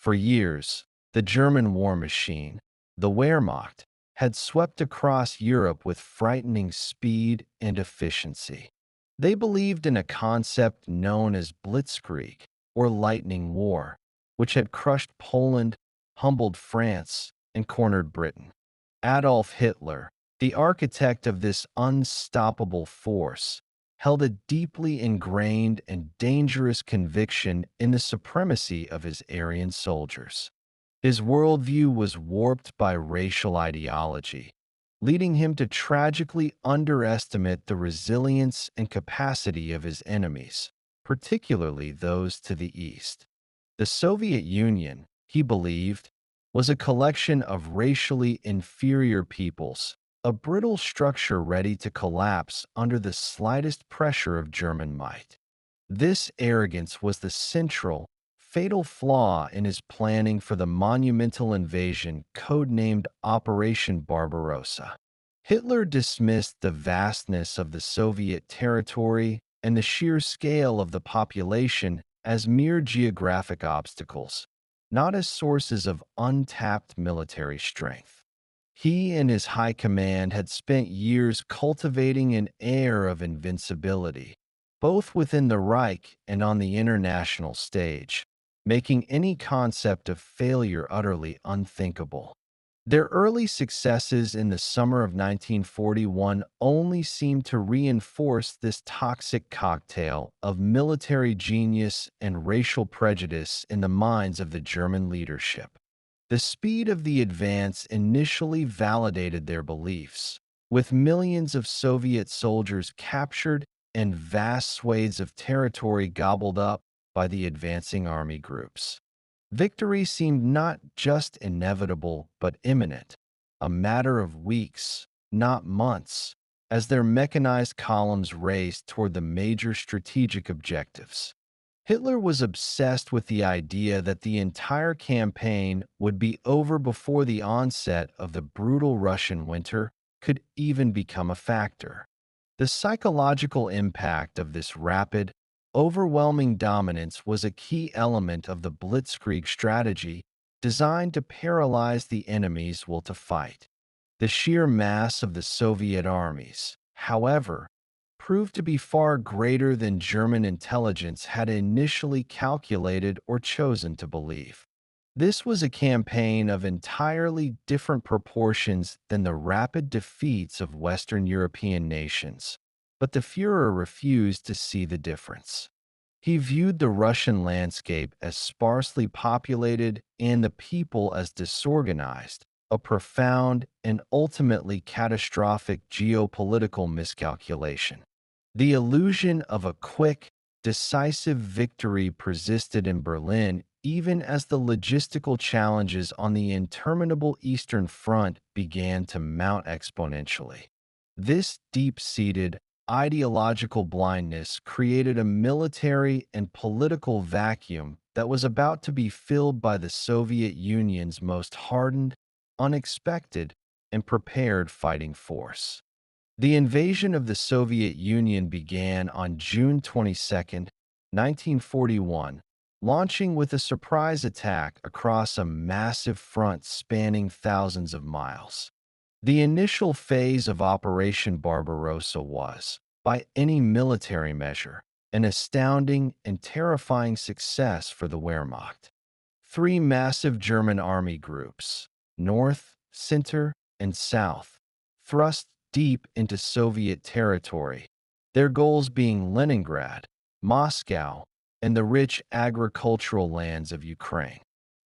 For years, the German war machine, the Wehrmacht, had swept across Europe with frightening speed and efficiency. They believed in a concept known as Blitzkrieg, or lightning war, which had crushed Poland, humbled France, and cornered Britain. Adolf Hitler, the architect of this unstoppable force, held a deeply ingrained and dangerous conviction in the supremacy of his Aryan soldiers. His worldview was warped by racial ideology, leading him to tragically underestimate the resilience and capacity of his enemies, particularly those to the east. The Soviet Union, he believed, was a collection of racially inferior peoples, a brittle structure ready to collapse under the slightest pressure of German might. This arrogance was the central, fatal flaw in his planning for the monumental invasion codenamed Operation Barbarossa. Hitler dismissed the vastness of the Soviet territory and the sheer scale of the population as mere geographic obstacles, not as sources of untapped military strength. He and his high command had spent years cultivating an air of invincibility, both within the Reich and on the international stage, making any concept of failure utterly unthinkable. Their early successes in the summer of 1941 only seemed to reinforce this toxic cocktail of military genius and racial prejudice in the minds of the German leadership. The speed of the advance initially validated their beliefs, with millions of Soviet soldiers captured and vast swathes of territory gobbled up by the advancing army groups. Victory seemed not just inevitable but imminent, a matter of weeks, not months, as their mechanized columns raced toward the major strategic objectives. Hitler was obsessed with the idea that the entire campaign would be over before the onset of the brutal Russian winter could even become a factor. The psychological impact of this rapid, overwhelming dominance was a key element of the Blitzkrieg strategy designed to paralyze the enemy's will to fight. The sheer mass of the Soviet armies, however, proved to be far greater than German intelligence had initially calculated or chosen to believe. This was a campaign of entirely different proportions than the rapid defeats of Western European nations, but the Führer refused to see the difference. He viewed the Russian landscape as sparsely populated and the people as disorganized, a profound and ultimately catastrophic geopolitical miscalculation. The illusion of a quick, decisive victory persisted in Berlin even as the logistical challenges on the interminable Eastern Front began to mount exponentially. This deep-seated, ideological blindness created a military and political vacuum that was about to be filled by the Soviet Union's most hardened, unexpected, and prepared fighting force. The invasion of the Soviet Union began on June 22, 1941, launching with a surprise attack across a massive front spanning thousands of miles. The initial phase of Operation Barbarossa was, by any military measure, an astounding and terrifying success for the Wehrmacht. Three massive German army groups, North, Center, and South, thrust deep into Soviet territory, their goals being Leningrad, Moscow, and the rich agricultural lands of Ukraine.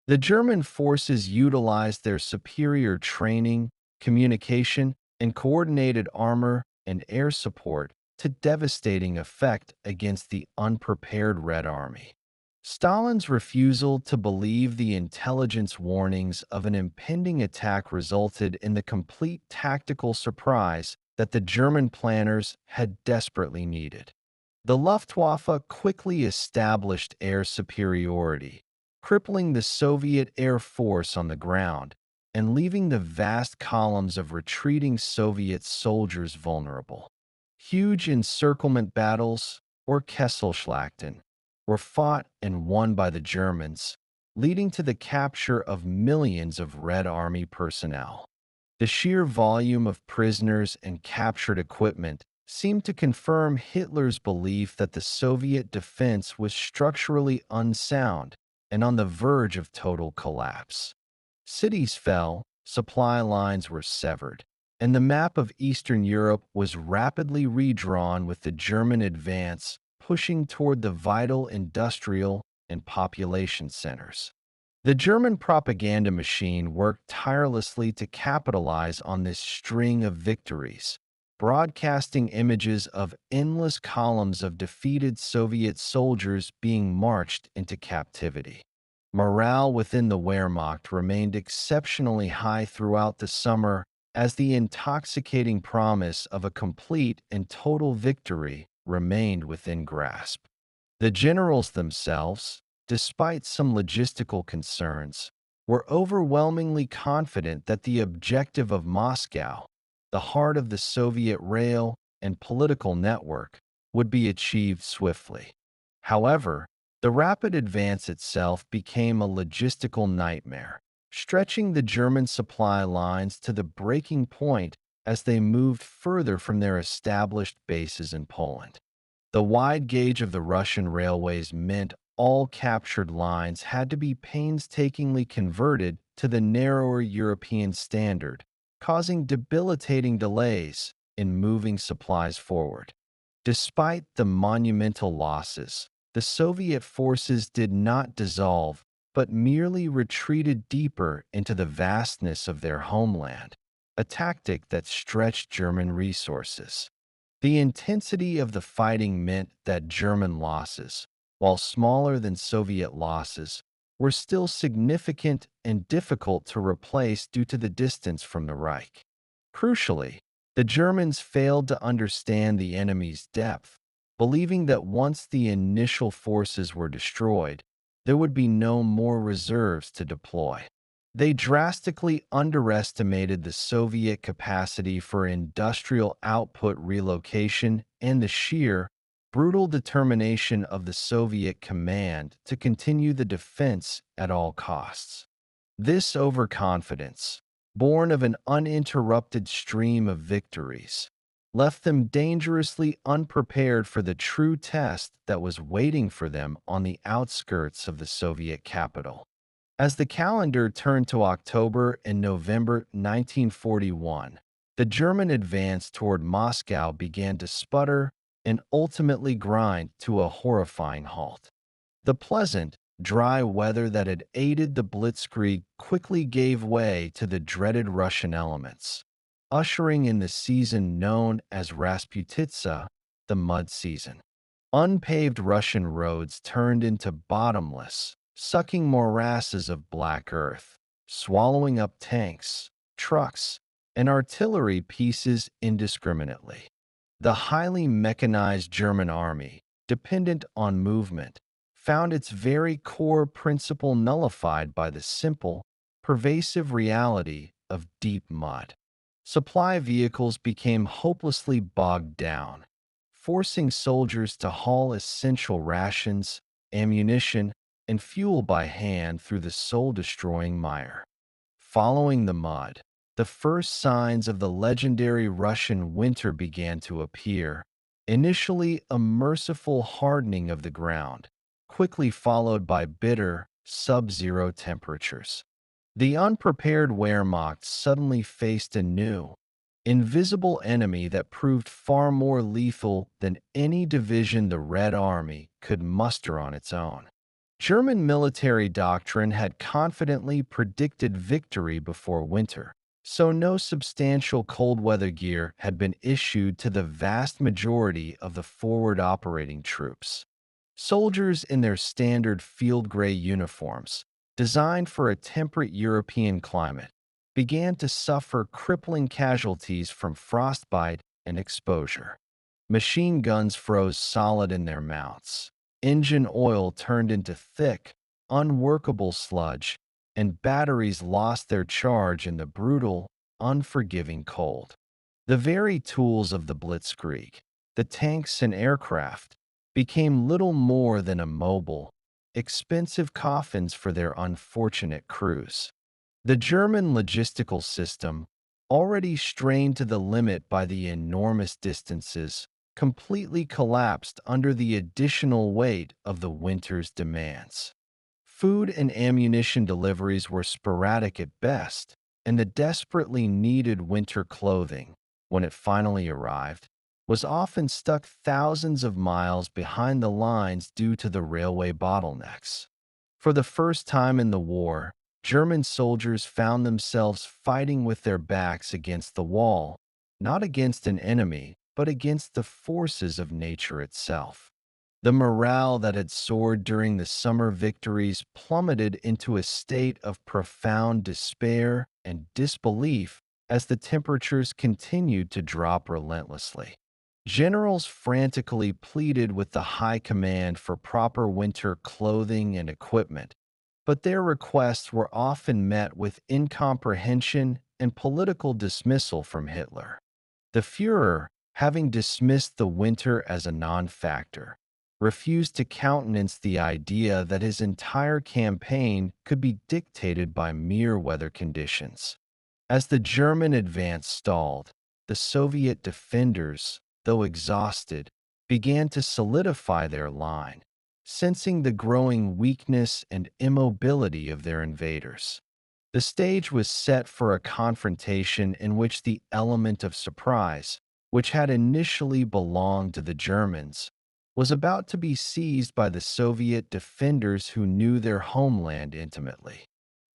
The German forces utilized their superior training, communication, and coordinated armor and air support to devastating effect against the unprepared Red Army. Stalin's refusal to believe the intelligence warnings of an impending attack resulted in the complete tactical surprise that the German planners had desperately needed. The Luftwaffe quickly established air superiority, crippling the Soviet Air Force on the ground and leaving the vast columns of retreating Soviet soldiers vulnerable. Huge encirclement battles, or Kesselschlachten, were fought and won by the Germans, leading to the capture of millions of Red Army personnel. The sheer volume of prisoners and captured equipment seemed to confirm Hitler's belief that the Soviet defense was structurally unsound and on the verge of total collapse. Cities fell, supply lines were severed, and the map of Eastern Europe was rapidly redrawn with the German advance pushing toward the vital industrial and population centers. The German propaganda machine worked tirelessly to capitalize on this string of victories, broadcasting images of endless columns of defeated Soviet soldiers being marched into captivity. Morale within the Wehrmacht remained exceptionally high throughout the summer as the intoxicating promise of a complete and total victory remained within grasp. The generals themselves, despite some logistical concerns, were overwhelmingly confident that the objective of Moscow, the heart of the Soviet rail and political network, would be achieved swiftly. However, the rapid advance itself became a logistical nightmare, stretching the German supply lines to the breaking point as they moved further from their established bases in Poland. The wide gauge of the Russian railways meant all captured lines had to be painstakingly converted to the narrower European standard, causing debilitating delays in moving supplies forward. Despite the monumental losses, the Soviet forces did not dissolve, but merely retreated deeper into the vastness of their homeland, a tactic that stretched German resources. The intensity of the fighting meant that German losses, while smaller than Soviet losses, were still significant and difficult to replace due to the distance from the Reich. Crucially, the Germans failed to understand the enemy's depth, believing that once the initial forces were destroyed, there would be no more reserves to deploy. They drastically underestimated the Soviet capacity for industrial output relocation and the sheer, brutal determination of the Soviet command to continue the defense at all costs. This overconfidence, born of an uninterrupted stream of victories, left them dangerously unprepared for the true test that was waiting for them on the outskirts of the Soviet capital. As the calendar turned to October and November 1941, the German advance toward Moscow began to sputter and ultimately grind to a horrifying halt. The pleasant, dry weather that had aided the Blitzkrieg quickly gave way to the dreaded Russian elements, ushering in the season known as Rasputitsa, the mud season. Unpaved Russian roads turned into bottomless, sucking morasses of black earth, swallowing up tanks, trucks, and artillery pieces indiscriminately. The highly mechanized German army, dependent on movement, found its very core principle nullified by the simple, pervasive reality of deep mud. Supply vehicles became hopelessly bogged down, forcing soldiers to haul essential rations, ammunition, and fuel by hand through the soul-destroying mire. Following the mud, the first signs of the legendary Russian winter began to appear, initially a merciful hardening of the ground, quickly followed by bitter, sub-zero temperatures. The unprepared Wehrmacht suddenly faced a new, invisible enemy that proved far more lethal than any division the Red Army could muster on its own. German military doctrine had confidently predicted victory before winter, so no substantial cold weather gear had been issued to the vast majority of the forward operating troops. Soldiers in their standard field gray uniforms, designed for a temperate European climate, began to suffer crippling casualties from frostbite and exposure. Machine guns froze solid in their mounts. Engine oil turned into thick, unworkable sludge, and batteries lost their charge in the brutal, unforgiving cold. The very tools of the Blitzkrieg, the tanks and aircraft, became little more than a mobile, expensive coffins for their unfortunate crews. The German logistical system, already strained to the limit by the enormous distances, completely collapsed under the additional weight of the winter's demands. Food and ammunition deliveries were sporadic at best, and the desperately needed winter clothing, when it finally arrived, was often stuck thousands of miles behind the lines due to the railway bottlenecks. For the first time in the war, German soldiers found themselves fighting with their backs against the wall, not against an enemy, but against the forces of nature itself. The morale that had soared during the summer victories plummeted into a state of profound despair and disbelief as the temperatures continued to drop relentlessly. Generals frantically pleaded with the high command for proper winter clothing and equipment, but their requests were often met with incomprehension and political dismissal from Hitler. The Führer, having dismissed the winter as a non-factor, refused to countenance the idea that his entire campaign could be dictated by mere weather conditions. As the German advance stalled, the Soviet defenders, though exhausted, began to solidify their line, sensing the growing weakness and immobility of their invaders. The stage was set for a confrontation in which the element of surprise, which had initially belonged to the Germans, was about to be seized by the Soviet defenders who knew their homeland intimately.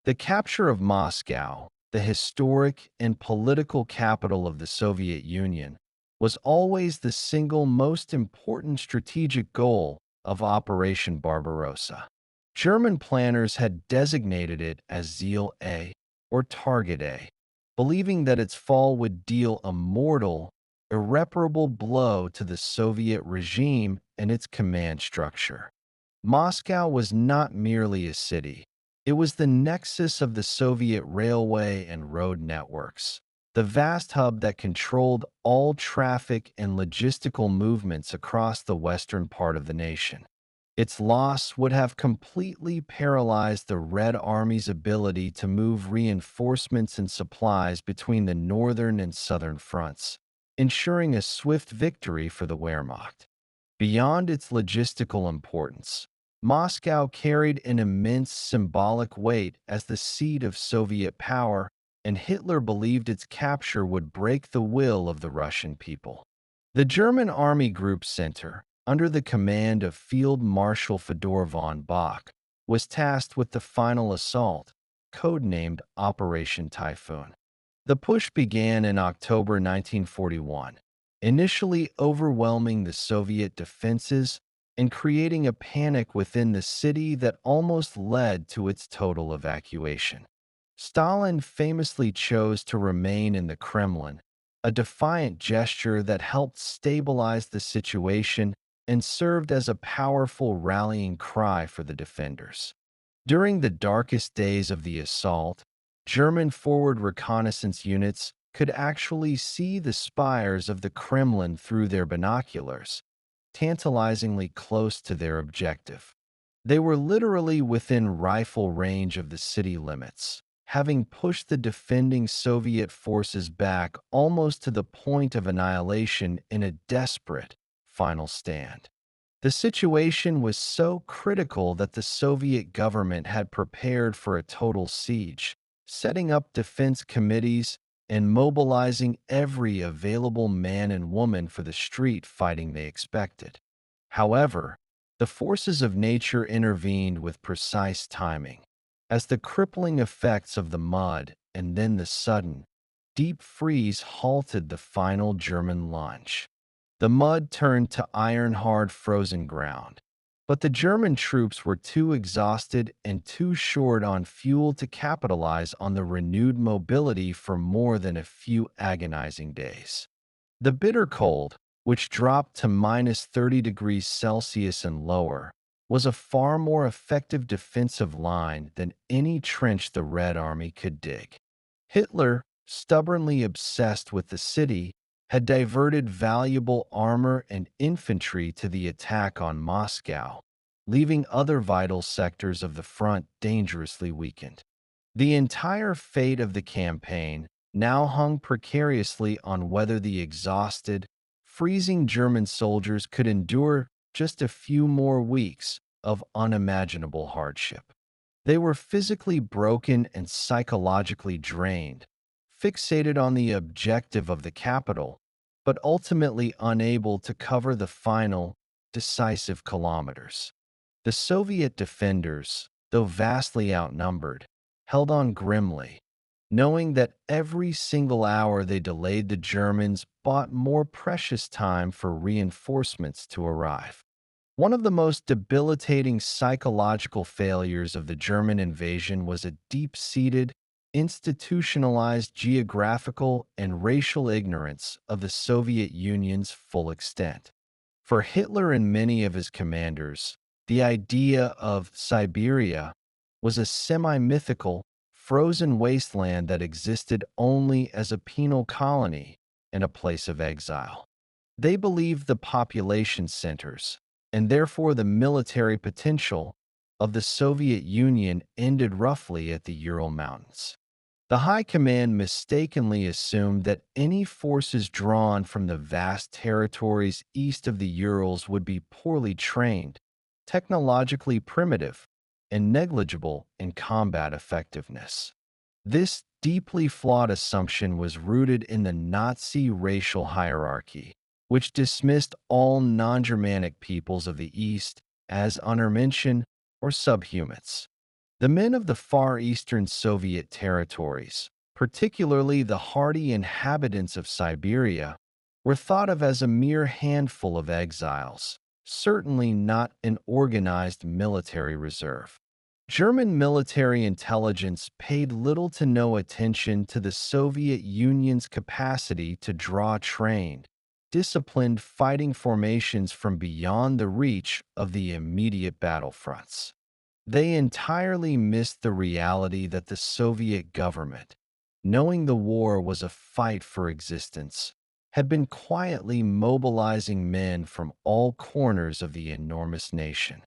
The capture of Moscow, the historic and political capital of the Soviet Union, was always the single most important strategic goal of Operation Barbarossa. German planners had designated it as Ziel A, or Target A, believing that its fall would deal a mortal, irreparable blow to the Soviet regime and its command structure. Moscow was not merely a city. It was the nexus of the Soviet railway and road networks, the vast hub that controlled all traffic and logistical movements across the western part of the nation. Its loss would have completely paralyzed the Red Army's ability to move reinforcements and supplies between the northern and southern fronts, ensuring a swift victory for the Wehrmacht. Beyond its logistical importance, Moscow carried an immense symbolic weight as the seat of Soviet power, and Hitler believed its capture would break the will of the Russian people. The German Army Group Center, under the command of Field Marshal Fedor von Bock, was tasked with the final assault, codenamed Operation Typhoon. The push began in October 1941, initially overwhelming the Soviet defenses and creating a panic within the city that almost led to its total evacuation. Stalin famously chose to remain in the Kremlin, a defiant gesture that helped stabilize the situation and served as a powerful rallying cry for the defenders. During the darkest days of the assault, German forward reconnaissance units could actually see the spires of the Kremlin through their binoculars, tantalizingly close to their objective. They were literally within rifle range of the city limits, having pushed the defending Soviet forces back almost to the point of annihilation in a desperate final stand. The situation was so critical that the Soviet government had prepared for a total siege, setting up defense committees and mobilizing every available man and woman for the street fighting they expected. However, the forces of nature intervened with precise timing, as the crippling effects of the mud and then the sudden, deep freeze halted the final German launch. The mud turned to iron-hard frozen ground, but the German troops were too exhausted and too short on fuel to capitalize on the renewed mobility for more than a few agonizing days. The bitter cold, which dropped to minus 30 degrees Celsius and lower, was a far more effective defensive line than any trench the Red Army could dig. Hitler, stubbornly obsessed with the city, had diverted valuable armor and infantry to the attack on Moscow, leaving other vital sectors of the front dangerously weakened. The entire fate of the campaign now hung precariously on whether the exhausted, freezing German soldiers could endure just a few more weeks of unimaginable hardship. They were physically broken and psychologically drained, fixated on the objective of the capital, but ultimately unable to cover the final, decisive kilometers. The Soviet defenders, though vastly outnumbered, held on grimly, knowing that every single hour they delayed the Germans bought more precious time for reinforcements to arrive. One of the most debilitating psychological failures of the German invasion was a deep-seated, institutionalized geographical and racial ignorance of the Soviet Union's full extent. For Hitler and many of his commanders, the idea of Siberia was a semi-mythical, frozen wasteland that existed only as a penal colony and a place of exile. They believed the population centers, and therefore the military potential, of the Soviet Union ended roughly at the Ural Mountains. The High Command mistakenly assumed that any forces drawn from the vast territories east of the Urals would be poorly trained, technologically primitive, and negligible in combat effectiveness. This deeply flawed assumption was rooted in the Nazi racial hierarchy, which dismissed all non-Germanic peoples of the East as Untermenschen or subhumans. The men of the far eastern Soviet territories, particularly the hardy inhabitants of Siberia, were thought of as a mere handful of exiles, certainly not an organized military reserve. German military intelligence paid little to no attention to the Soviet Union's capacity to draw trained, disciplined fighting formations from beyond the reach of the immediate battlefronts. They entirely missed the reality that the Soviet government, knowing the war was a fight for existence, had been quietly mobilizing men from all corners of the enormous nation.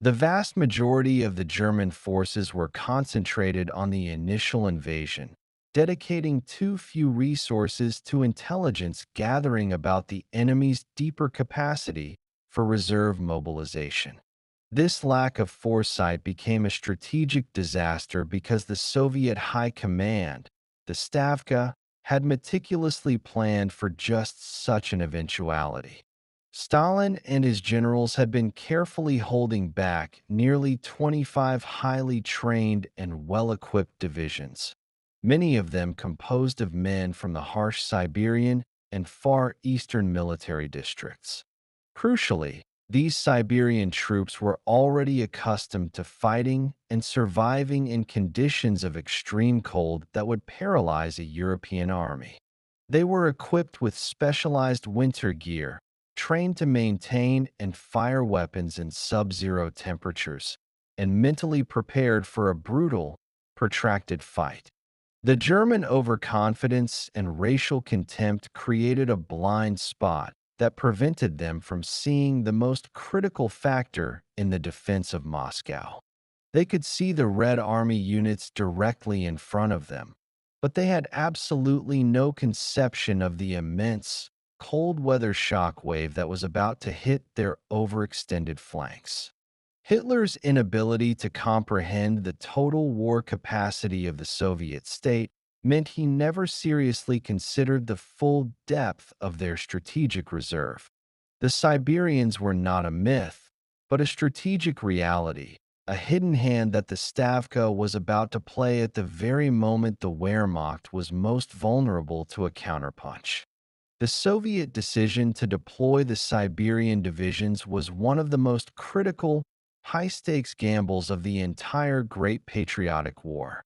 The vast majority of the German forces were concentrated on the initial invasion, dedicating too few resources to intelligence gathering about the enemy's deeper capacity for reserve mobilization. This lack of foresight became a strategic disaster because the Soviet High Command, the Stavka, had meticulously planned for just such an eventuality. Stalin and his generals had been carefully holding back nearly 25 highly trained and well-equipped divisions, many of them composed of men from the harsh Siberian and Far Eastern military districts. Crucially, these Siberian troops were already accustomed to fighting and surviving in conditions of extreme cold that would paralyze a European army. They were equipped with specialized winter gear, trained to maintain and fire weapons in sub-zero temperatures, and mentally prepared for a brutal, protracted fight. The German overconfidence and racial contempt created a blind spot that prevented them from seeing the most critical factor in the defense of Moscow. They could see the Red Army units directly in front of them, but they had absolutely no conception of the immense, cold weather shockwave that was about to hit their overextended flanks. Hitler's inability to comprehend the total war capacity of the Soviet state meant he never seriously considered the full depth of their strategic reserve. The Siberians were not a myth, but a strategic reality, a hidden hand that the Stavka was about to play at the very moment the Wehrmacht was most vulnerable to a counterpunch. The Soviet decision to deploy the Siberian divisions was one of the most critical, high-stakes gambles of the entire Great Patriotic War.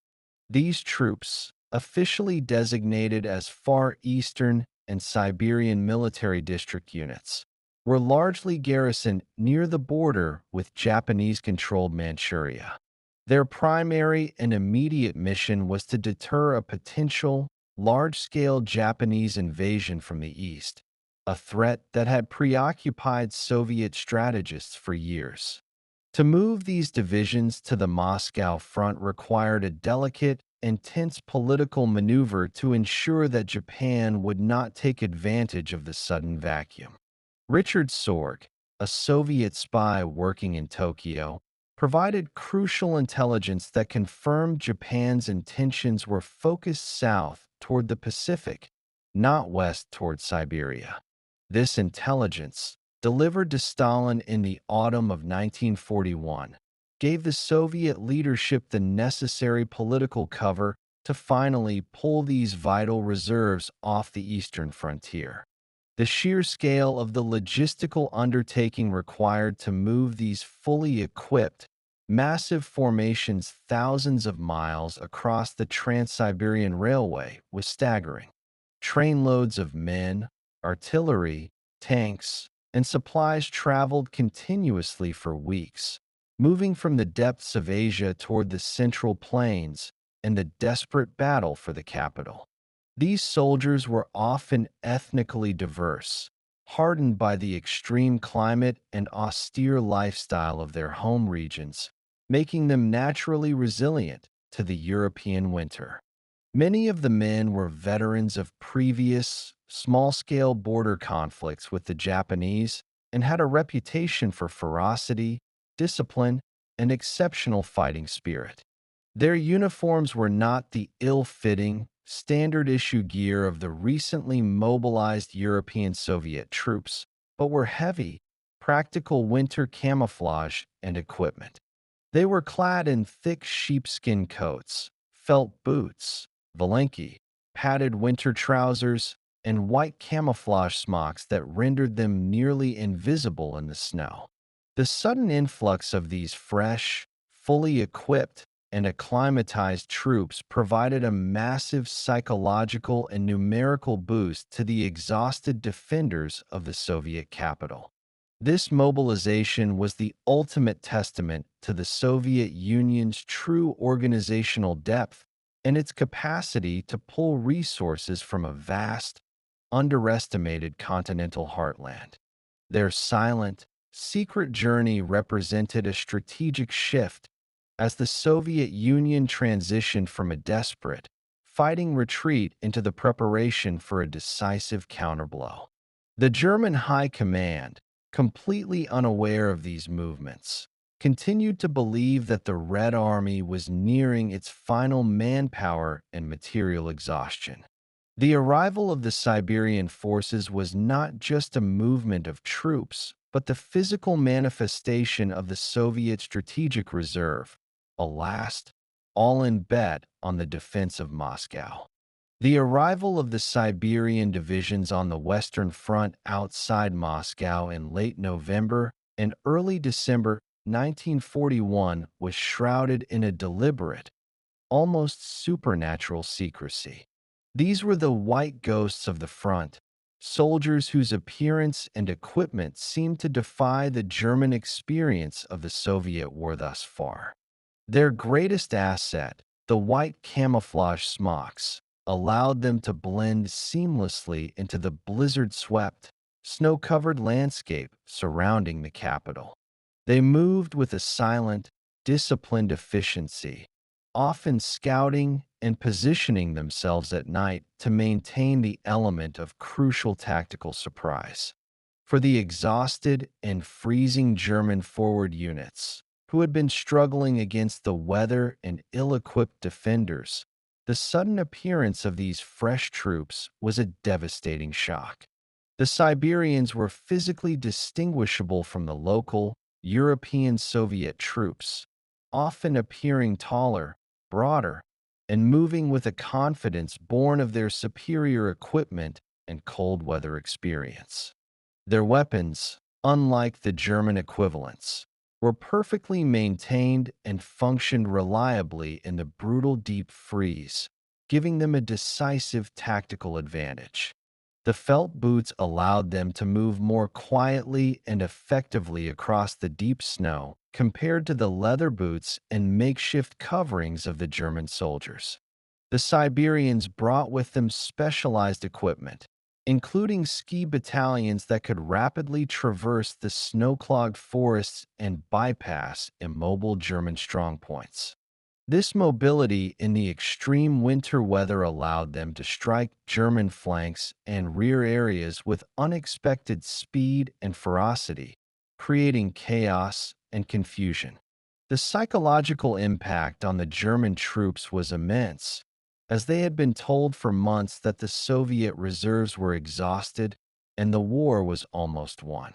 These troops, officially designated as Far Eastern and Siberian military district units, were largely garrisoned near the border with Japanese-controlled Manchuria. Their primary and immediate mission was to deter a potential, large-scale Japanese invasion from the east, a threat that had preoccupied Soviet strategists for years. To move these divisions to the Moscow front required a delicate and tense political maneuver to ensure that Japan would not take advantage of the sudden vacuum. Richard Sorg, a Soviet spy working in Tokyo, provided crucial intelligence that confirmed Japan's intentions were focused south toward the Pacific, not west toward Siberia. This intelligence, delivered to Stalin in the autumn of 1941, gave the Soviet leadership the necessary political cover to finally pull these vital reserves off the eastern frontier. The sheer scale of the logistical undertaking required to move these fully equipped, massive formations thousands of miles across the Trans-Siberian Railway was staggering. Trainloads of men, artillery, tanks, and supplies traveled continuously for weeks, moving from the depths of Asia toward the Central Plains and the desperate battle for the capital. These soldiers were often ethnically diverse, hardened by the extreme climate and austere lifestyle of their home regions, making them naturally resilient to the European winter. Many of the men were veterans of previous, small-scale border conflicts with the Japanese and had a reputation for ferocity, discipline, and exceptional fighting spirit. Their uniforms were not the ill-fitting, standard-issue gear of the recently mobilized European Soviet troops, but were heavy, practical winter camouflage and equipment. They were clad in thick sheepskin coats, felt boots, valenki, padded winter trousers, and white camouflage smocks that rendered them nearly invisible in the snow. The sudden influx of these fresh, fully equipped, and acclimatized troops provided a massive psychological and numerical boost to the exhausted defenders of the Soviet capital. This mobilization was the ultimate testament to the Soviet Union's true organizational depth and its capacity to pull resources from a vast, underestimated continental heartland. Their silent, secret journey represented a strategic shift as the Soviet Union transitioned from a desperate, fighting retreat into the preparation for a decisive counterblow. The German High Command, completely unaware of these movements, continued to believe that the Red Army was nearing its final manpower and material exhaustion. The arrival of the Siberian forces was not just a movement of troops, but the physical manifestation of the Soviet strategic reserve, a last, all-in bet on the defense of Moscow. The arrival of the Siberian divisions on the Western Front outside Moscow in late November and early December 1941 was shrouded in a deliberate, almost supernatural secrecy. These were the white ghosts of the front, soldiers whose appearance and equipment seemed to defy the German experience of the Soviet war thus far. Their greatest asset, the white camouflage smocks, allowed them to blend seamlessly into the blizzard-swept, snow-covered landscape surrounding the capital. They moved with a silent, disciplined efficiency, often scouting and positioning themselves at night to maintain the element of crucial tactical surprise. For the exhausted and freezing German forward units, who had been struggling against the weather and ill-equipped defenders, the sudden appearance of these fresh troops was a devastating shock. The Siberians were physically distinguishable from the local, European Soviet troops, often appearing taller, broader, and moving with a confidence born of their superior equipment and cold weather experience. Their weapons, unlike the German equivalents, were perfectly maintained and functioned reliably in the brutal deep freeze, giving them a decisive tactical advantage. The felt boots allowed them to move more quietly and effectively across the deep snow compared to the leather boots and makeshift coverings of the German soldiers. The Siberians brought with them specialized equipment, including ski battalions that could rapidly traverse the snow-clogged forests and bypass immobile German strongpoints. This mobility in the extreme winter weather allowed them to strike German flanks and rear areas with unexpected speed and ferocity, creating chaos and confusion. The psychological impact on the German troops was immense, as they had been told for months that the Soviet reserves were exhausted and the war was almost won.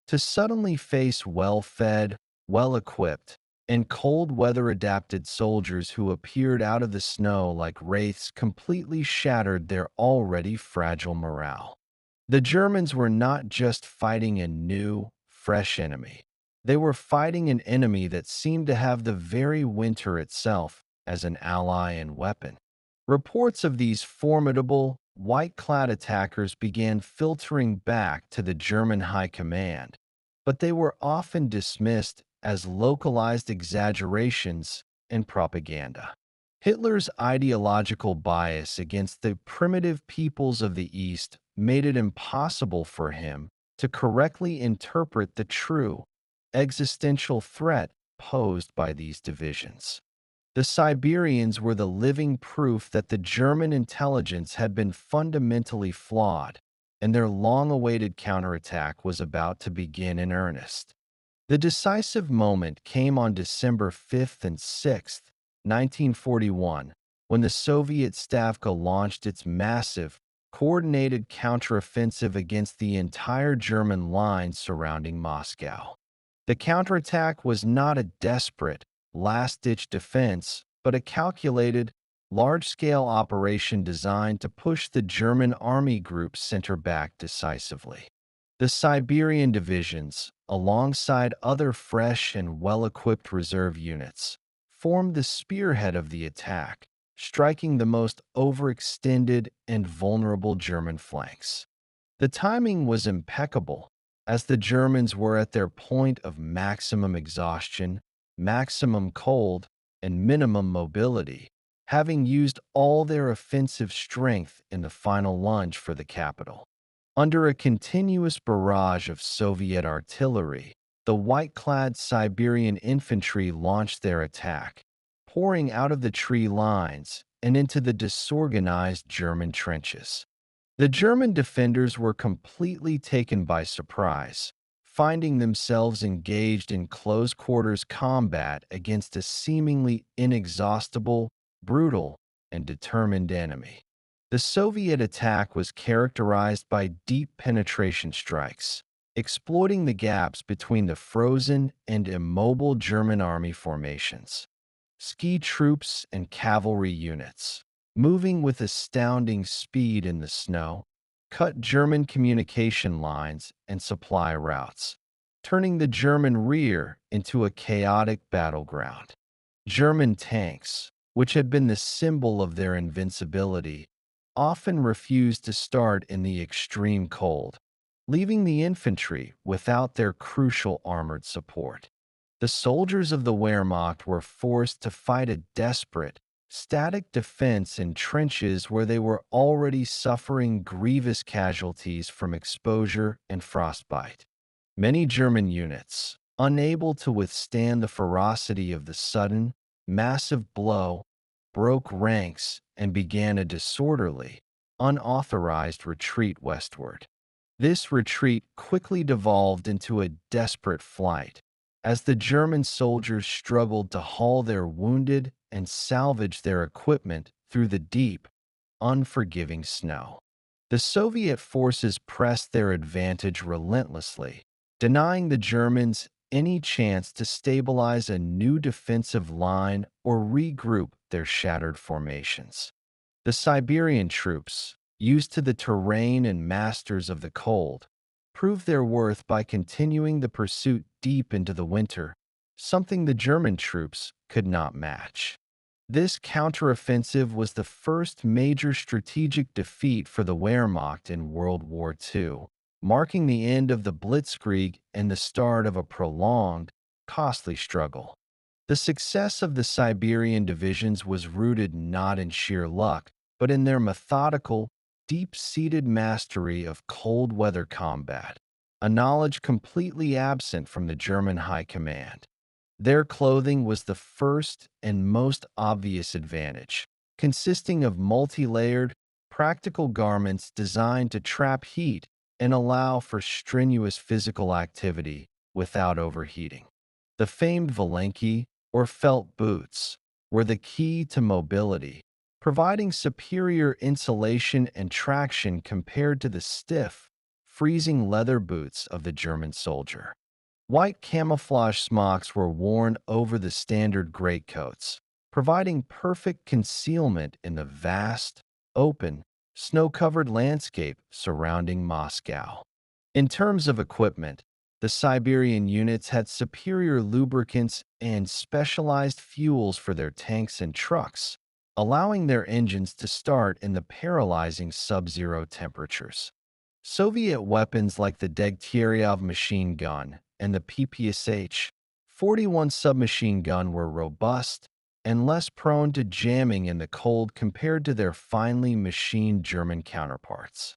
To suddenly face well-fed, well-equipped, and cold weather-adapted soldiers who appeared out of the snow like wraiths completely shattered their already fragile morale. The Germans were not just fighting a new, fresh enemy. They were fighting an enemy that seemed to have the very winter itself as an ally and weapon. Reports of these formidable, white-clad attackers began filtering back to the German high command, but they were often dismissed as localized exaggerations and propaganda. Hitler's ideological bias against the primitive peoples of the East made it impossible for him to correctly interpret the true, existential threat posed by these divisions. The Siberians were the living proof that the German intelligence had been fundamentally flawed, and their long-awaited counterattack was about to begin in earnest. The decisive moment came on December 5th and 6th, 1941, when the Soviet Stavka launched its massive, coordinated counteroffensive against the entire German line surrounding Moscow. The counterattack was not a desperate, last-ditch defense, but a calculated, large-scale operation designed to push the German army group's center back decisively. The Siberian divisions, alongside other fresh and well-equipped reserve units, formed the spearhead of the attack, striking the most overextended and vulnerable German flanks. The timing was impeccable, as the Germans were at their point of maximum exhaustion, maximum cold, and minimum mobility, having used all their offensive strength in the final lunge for the capital. Under a continuous barrage of Soviet artillery, the white-clad Siberian infantry launched their attack, pouring out of the tree lines and into the disorganized German trenches. The German defenders were completely taken by surprise, finding themselves engaged in close-quarters combat against a seemingly inexhaustible, brutal, and determined enemy. The Soviet attack was characterized by deep penetration strikes, exploiting the gaps between the frozen and immobile German army formations. Ski troops and cavalry units, moving with astounding speed in the snow, cut German communication lines and supply routes, turning the German rear into a chaotic battleground. German tanks, which had been the symbol of their invincibility, often refused to start in the extreme cold, leaving the infantry without their crucial armored support. The soldiers of the Wehrmacht were forced to fight a desperate, static defense in trenches where they were already suffering grievous casualties from exposure and frostbite. Many German units, unable to withstand the ferocity of the sudden, massive blow, broke ranks and began a disorderly, unauthorized retreat westward. This retreat quickly devolved into a desperate flight, as the German soldiers struggled to haul their wounded and salvage their equipment through the deep, unforgiving snow. The Soviet forces pressed their advantage relentlessly, denying the Germans any chance to stabilize a new defensive line or regroup their shattered formations. The Siberian troops, used to the terrain and masters of the cold, proved their worth by continuing the pursuit deep into the winter, something the German troops could not match. This counteroffensive was the first major strategic defeat for the Wehrmacht in World War II, marking the end of the Blitzkrieg and the start of a prolonged, costly struggle. The success of the Siberian divisions was rooted not in sheer luck, but in their methodical, deep-seated mastery of cold weather combat, a knowledge completely absent from the German high command. Their clothing was the first and most obvious advantage, consisting of multi-layered, practical garments designed to trap heat and allow for strenuous physical activity without overheating. The famed Valenki, or felt boots, were the key to mobility, providing superior insulation and traction compared to the stiff, freezing leather boots of the German soldier. White camouflage smocks were worn over the standard greatcoats, providing perfect concealment in the vast, open, snow-covered landscape surrounding Moscow. In terms of equipment, the Siberian units had superior lubricants and specialized fuels for their tanks and trucks, allowing their engines to start in the paralyzing sub-zero temperatures. Soviet weapons like the Degtyaryov machine gun and the PPSH-41 submachine gun were robust and less prone to jamming in the cold compared to their finely machined German counterparts.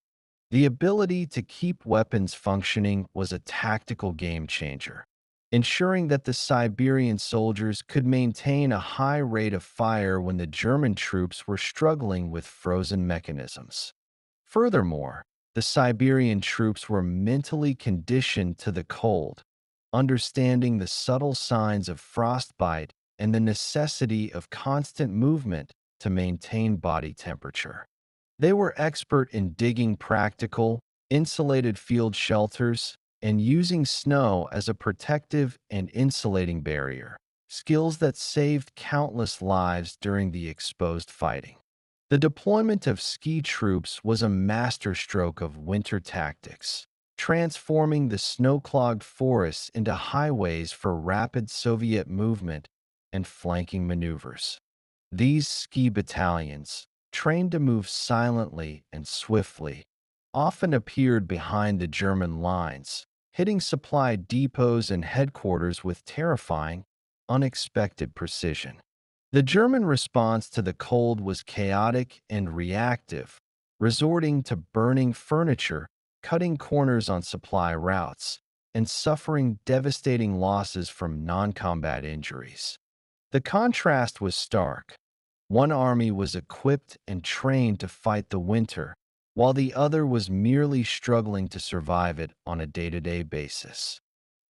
The ability to keep weapons functioning was a tactical game changer, ensuring that the Siberian soldiers could maintain a high rate of fire when the German troops were struggling with frozen mechanisms. Furthermore, the Siberian troops were mentally conditioned to the cold, understanding the subtle signs of frostbite and the necessity of constant movement to maintain body temperature. They were expert in digging practical, insulated field shelters and using snow as a protective and insulating barrier, skills that saved countless lives during the exposed fighting. The deployment of ski troops was a masterstroke of winter tactics, transforming the snow-clogged forests into highways for rapid Soviet movement and flanking maneuvers. These ski battalions, trained to move silently and swiftly, often appeared behind the German lines, hitting supply depots and headquarters with terrifying, unexpected precision. The German response to the cold was chaotic and reactive, resorting to burning furniture, cutting corners on supply routes, and suffering devastating losses from non-combat injuries. The contrast was stark. One army was equipped and trained to fight the winter, while the other was merely struggling to survive it on a day-to-day basis.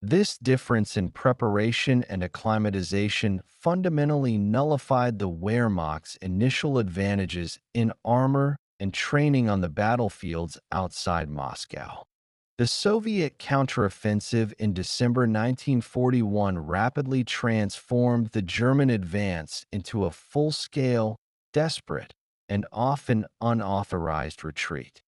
This difference in preparation and acclimatization fundamentally nullified the Wehrmacht's initial advantages in armor and training on the battlefields outside Moscow. The Soviet counteroffensive in December 1941 rapidly transformed the German advance into a full-scale, desperate, and often unauthorized retreat.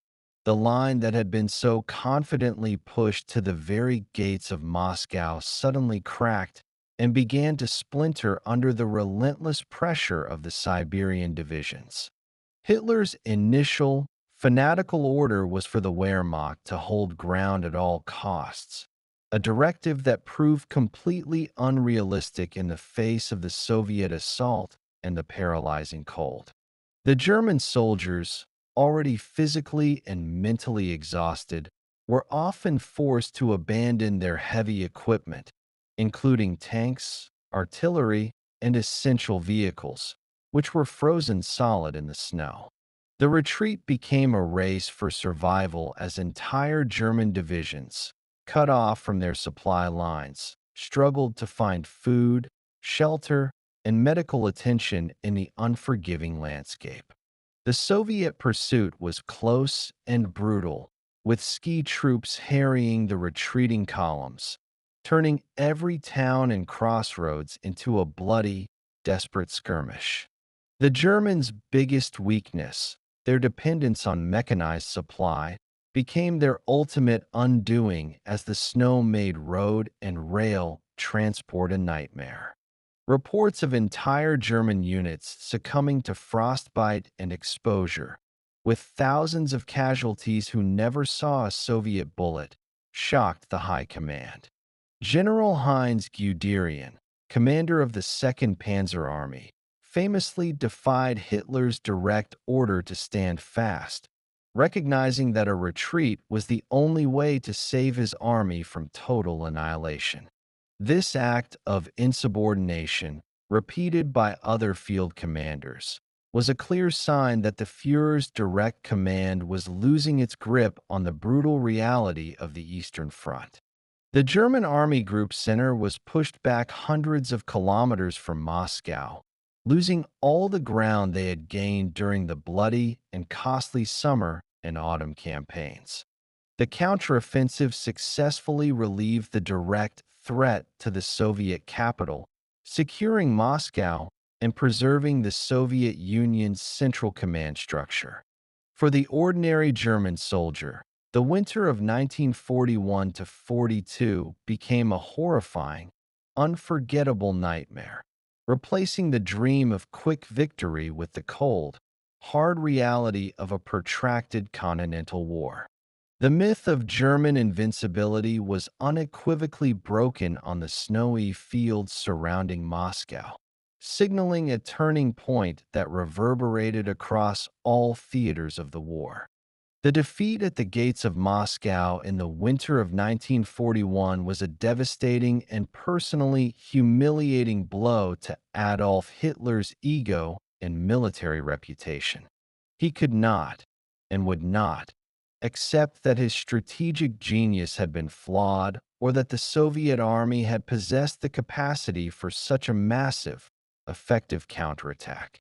The line that had been so confidently pushed to the very gates of Moscow suddenly cracked and began to splinter under the relentless pressure of the Siberian divisions. Hitler's initial, fanatical order was for the Wehrmacht to hold ground at all costs, a directive that proved completely unrealistic in the face of the Soviet assault and the paralyzing cold. The German soldiers, already physically and mentally exhausted, were often forced to abandon their heavy equipment, including tanks, artillery, and essential vehicles, which were frozen solid in the snow. The retreat became a race for survival as entire German divisions, cut off from their supply lines, struggled to find food, shelter, and medical attention in the unforgiving landscape. The Soviet pursuit was close and brutal, with ski troops harrying the retreating columns, turning every town and crossroads into a bloody, desperate skirmish. The Germans' biggest weakness, their dependence on mechanized supply, became their ultimate undoing as the snow made road and rail transport a nightmare. Reports of entire German units succumbing to frostbite and exposure, with thousands of casualties who never saw a Soviet bullet, shocked the high command. General Heinz Guderian, commander of the 2nd Panzer Army, famously defied Hitler's direct order to stand fast, recognizing that a retreat was the only way to save his army from total annihilation. This act of insubordination, repeated by other field commanders, was a clear sign that the Führer's direct command was losing its grip on the brutal reality of the Eastern Front. The German Army Group Center was pushed back hundreds of kilometers from Moscow, losing all the ground they had gained during the bloody and costly summer and autumn campaigns. The counteroffensive successfully relieved the direct threat to the Soviet capital, securing Moscow and preserving the Soviet Union's central command structure. For the ordinary German soldier, the winter of 1941 to 42 became a horrifying, unforgettable nightmare, replacing the dream of quick victory with the cold, hard reality of a protracted continental war. The myth of German invincibility was unequivocally broken on the snowy fields surrounding Moscow, signaling a turning point that reverberated across all theaters of the war. The defeat at the gates of Moscow in the winter of 1941 was a devastating and personally humiliating blow to Adolf Hitler's ego and military reputation. He could not, and would not, accept that his strategic genius had been flawed or that the Soviet army had possessed the capacity for such a massive, effective counterattack.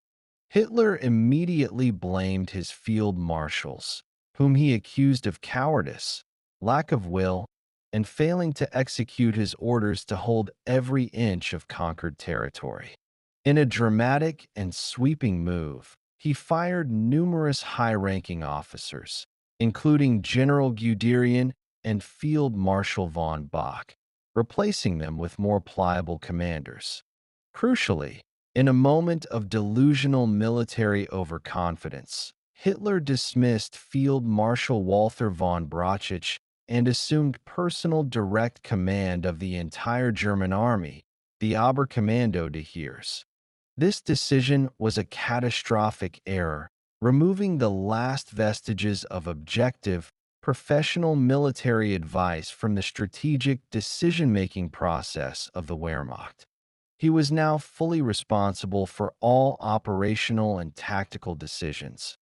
Hitler immediately blamed his field marshals, whom he accused of cowardice, lack of will, and failing to execute his orders to hold every inch of conquered territory. In a dramatic and sweeping move, he fired numerous high-ranking officers, including General Guderian and Field Marshal von Bock, replacing them with more pliable commanders. Crucially, in a moment of delusional military overconfidence, Hitler dismissed Field Marshal Walther von Brauchitsch and assumed personal direct command of the entire German army, the Oberkommando des Heeres. This decision was a catastrophic error, removing the last vestiges of objective, professional military advice from the strategic decision-making process of the Wehrmacht. He was now fully responsible for all operational and tactical decisions,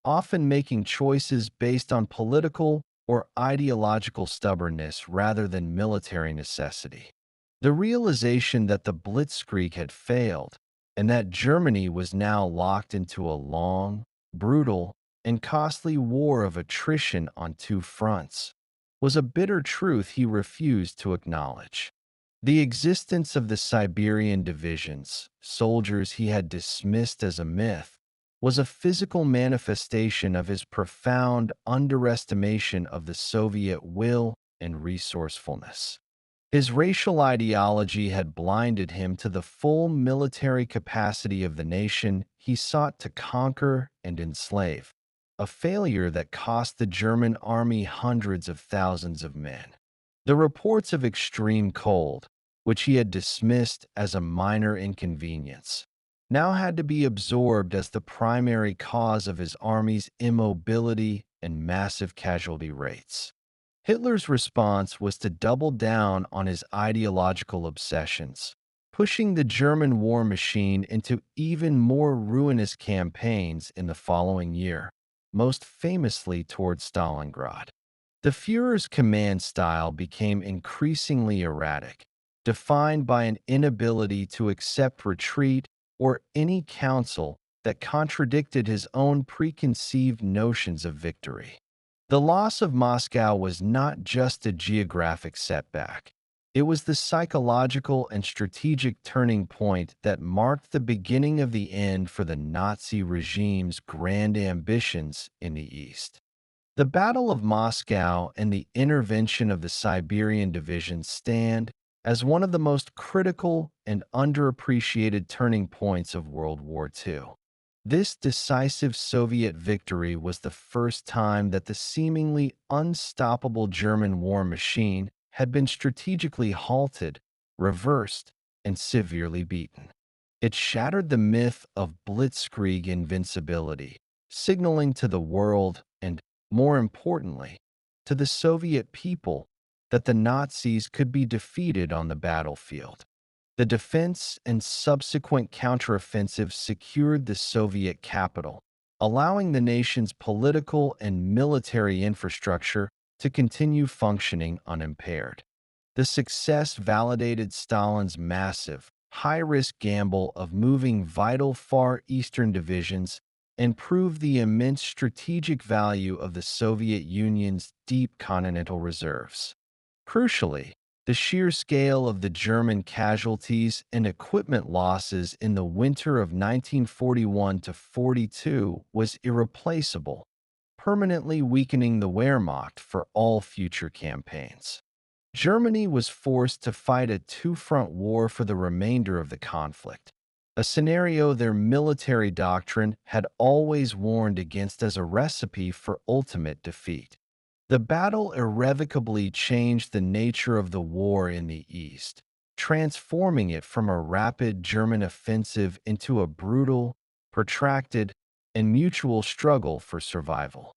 often making choices based on political or ideological stubbornness rather than military necessity. The realization that the Blitzkrieg had failed and that Germany was now locked into a long, brutal, and costly war of attrition on two fronts was a bitter truth he refused to acknowledge. The existence of the Siberian divisions, soldiers he had dismissed as a myth, was a physical manifestation of his profound underestimation of the Soviet will and resourcefulness. His racial ideology had blinded him to the full military capacity of the nation he sought to conquer and enslave, a failure that cost the German army hundreds of thousands of men. The reports of extreme cold, which he had dismissed as a minor inconvenience, now had to be absorbed as the primary cause of his army's immobility and massive casualty rates. Hitler's response was to double down on his ideological obsessions, pushing the German war machine into even more ruinous campaigns in the following year, most famously toward Stalingrad. The Führer's command style became increasingly erratic, defined by an inability to accept retreat or any counsel that contradicted his own preconceived notions of victory. The loss of Moscow was not just a geographic setback. It was the psychological and strategic turning point that marked the beginning of the end for the Nazi regime's grand ambitions in the East. The Battle of Moscow and the intervention of the Siberian division stand as one of the most critical and underappreciated turning points of World War II. This decisive Soviet victory was the first time that the seemingly unstoppable German war machine had been strategically halted, reversed, and severely beaten. It shattered the myth of Blitzkrieg invincibility, signaling to the world and, more importantly, to the Soviet people that the Nazis could be defeated on the battlefield. The defense and subsequent counteroffensive secured the Soviet capital, allowing the nation's political and military infrastructure to continue functioning unimpaired. The success validated Stalin's massive, high-risk gamble of moving vital Far Eastern divisions and proved the immense strategic value of the Soviet Union's deep continental reserves. Crucially, the sheer scale of the German casualties and equipment losses in the winter of 1941 to 42 was irreplaceable, permanently weakening the Wehrmacht for all future campaigns. Germany was forced to fight a two-front war for the remainder of the conflict, a scenario their military doctrine had always warned against as a recipe for ultimate defeat. The battle irrevocably changed the nature of the war in the East, transforming it from a rapid German offensive into a brutal, protracted, and mutual struggle for survival.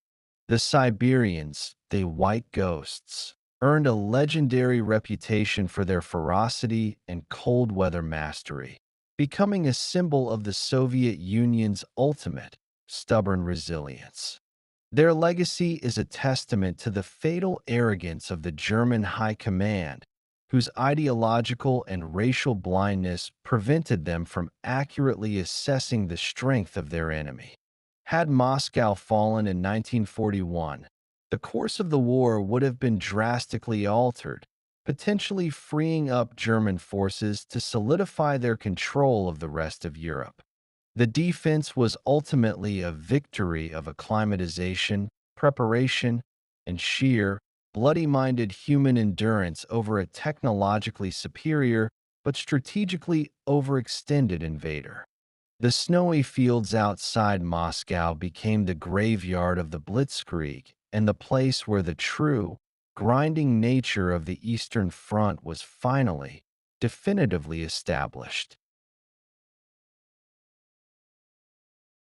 The Siberians, the White Ghosts, earned a legendary reputation for their ferocity and cold weather mastery, becoming a symbol of the Soviet Union's ultimate, stubborn resilience. Their legacy is a testament to the fatal arrogance of the German high command, whose ideological and racial blindness prevented them from accurately assessing the strength of their enemy. Had Moscow fallen in 1941, the course of the war would have been drastically altered, potentially freeing up German forces to solidify their control of the rest of Europe. The defense was ultimately a victory of acclimatization, preparation, and sheer, bloody-minded human endurance over a technologically superior but strategically overextended invader. The snowy fields outside Moscow became the graveyard of the Blitzkrieg and the place where the true, grinding nature of the Eastern Front was finally, definitively established.